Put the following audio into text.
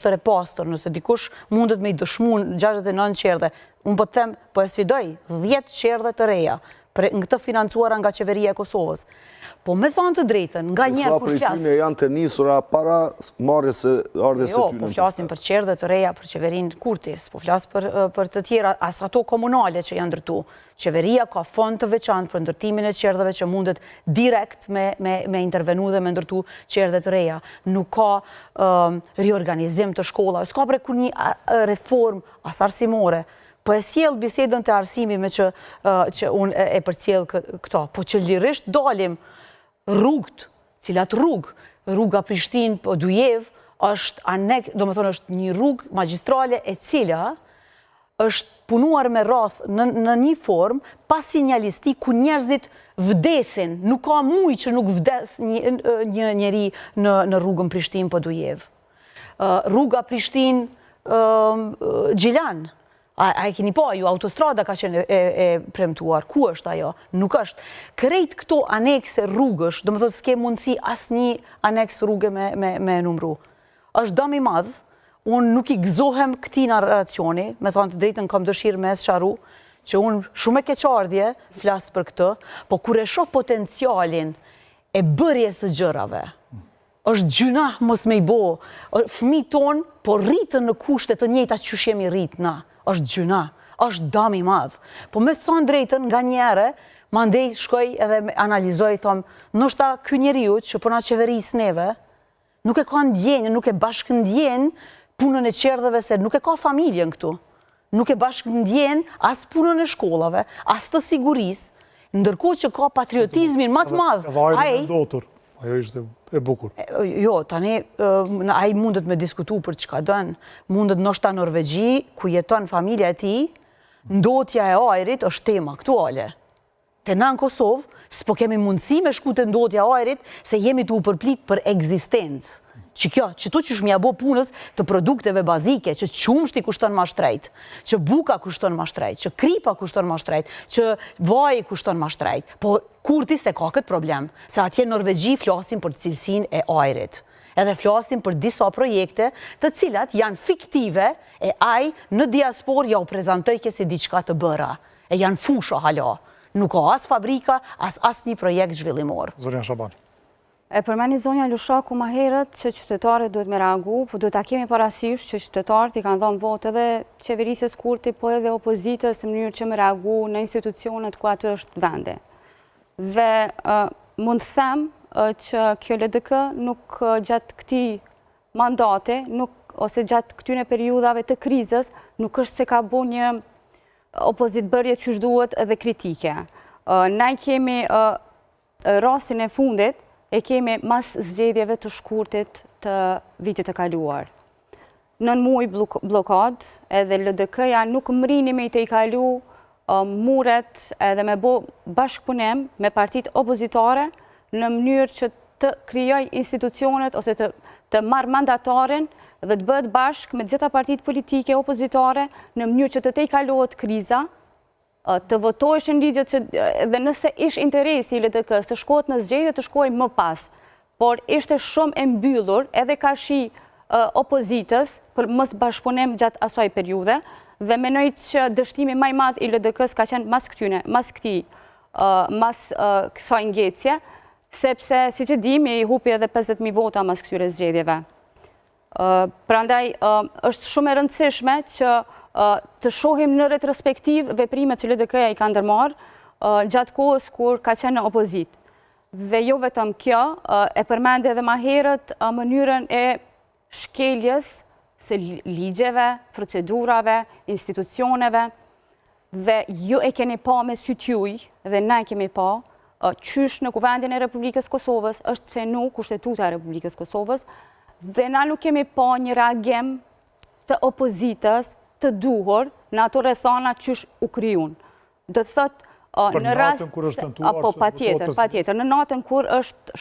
e pastor, nëse dikush mundet me i dëshmun 69 qerdhe, unë po të them, po e sfidoj, 10 qerdhe të reja, në këtë financuara nga qeveria e Kosovës. Po me thonë të drejtën, nga njerë kur flasë... Sa për i tyne janë të njësura para marrës e ardhjes e tyne? Jo, po flasim për qerdhe të reja, për qeverin Kurtis, po flasim për të tjera, as ato komunale që janë ndërtu. Qeveria ka fond të veçantë për ndërtimin e qerdheve që mundet direkt me intervenu dhe me ndërtu qerdhe të reja. Nuk ka riorganizim të shkolla, s'ka për një reform as arsimore. Po e sjell bisedën të arsimi me që unë e përcjell këto, po që lirisht dalim rrugët, cilat rruga Prishtinë po Dujev, është një rrugë magjistrale e cila është punuar me radh në një formë pa sinjalistik ku njerëzit vdesin, nuk ka muj që nuk vdes një njeri në rrugën Prishtinë po Dujev. Rruga Prishtinë Gjilan, a e keni pa ju, autostrada ka qenë e premtuar, ku është ajo? Nuk është. Krejt këto anekse rrugësh, do më thotë s'ke mundësi asnjë aneks rrugë me numru. Është dëm i madh, unë nuk i gëzohem këtij narracioni, me thonë të drejtën kam dëshirë me sqaru, që unë shumë e keqardhje flas për këtë, po kur e shoh potencialin e bërjes së gjërave, është gjuna mos me i bo. Fëmijët tonë po rritën në kushte të njëjta që jemi rrit na. Është gjuna, është dëm i madh. Po me thonë drejtën nga njëre, mandej shkoj edhe analizoj, thom, ndoshta ky njeriu që po na qeveris neve, nuk e ka ndjenjë, nuk e bashkëndjen punën e qerdheve se nuk e ka familjen këtu. Nuk e bashkëndjen as punën e shkollave, as të sigurisë, ndërkohë që ka patriotizmin më të madh. Ajo ishte e bukur. Jo, tani, ai mundet me diskutu për çka dën. Mundet ndoshta Norvegji, ku jeton familja e tij, ndotja e ajrit është tema aktuale. Te na në Kosovë, s'po kemi mundësi me shku te ndotja e ajrit, se jemi të u përplit për ekzistencë. Që tu që shmja bo punës të produkteve bazike, që qumshti kushton ma shtrejt, që buka kushton ma shtrejt, që kripa kushton ma shtrejt, që vaj kushton ma shtrejt. Po kurti se ka këtë problem, se atje në Norvegji flasim për cilësin e ajrit. Edhe flasim për disa projekte të cilat janë fiktive e aj në diaspor ja u prezentoj kësi diçka të bëra. E janë fusha hala. Nuk ka as fabrika, as një projekt zhvillimor. Zorian Shabani. E përmeni zonja Lushaku ma herët që qytetarët duhet me reagu, po duhet ta kemi parasysh që qytetarët i kanë dhënë votë edhe qeverisjes Kurti, po edhe opozitës në mënyrë që me reagu në institucionet ku aty është vende. Dhe mund të them që kjo LDK nuk gjatë këtij mandate, ose gjatë këtyre periudhave të krizës, nuk është se ka bu një opozitbërje që duhet edhe kritike. Ne kemi rastin e fundit, e kemi mas zgjedhjeve të shkurtit të vitit të kaluar. Nën muaj blokad, edhe LDK-ja nuk mrini me i të i kalu muret edhe me bo bashkëpunim me partit opozitare në mënyrë që të krijoj institucionet ose të marrë mandatarin dhe të bëhet bashkë me gjitha partit politike opozitare në mënyrë që të i kaluot kriza, të votoheshin ligjet që dhe nëse ish interesi i LDK-s të shkohet në zgjedhje të shkojë më pas, por ishte shumë e mbyllur edhe karshi opozitës për mos bashkëpunim gjatë asaj periudhe dhe menoj që dështimi më i madh i LDK-s ka qenë mas kësaj ngecje, sepse siç e dimi i hupi edhe 50.000 vota mas këtyre zgjedhjeve. Prandaj është shumë e rëndësishme që të shohim në retrospektiv veprimet që LDK-ja i ka ndërmarrë gjatë kohës kur ka qenë në opozit. Dhe jo vetëm kjo, e përmende edhe ma herët mënyrën e shkeljes së ligjeve, procedurave, institucioneve, dhe ju e keni pa me sytë juj, dhe ne kemi pa, qysh në Kuvendin e Republikës Kosovës është cenu Kushtetuta e Republikës Kosovës, dhe na nuk kemi pa një reagim të opozitës të duhur në ato rrethana qysh u kryun. Do të thotë në rast... Për natën kur është tentuar... Po, patjetër, në natën kur është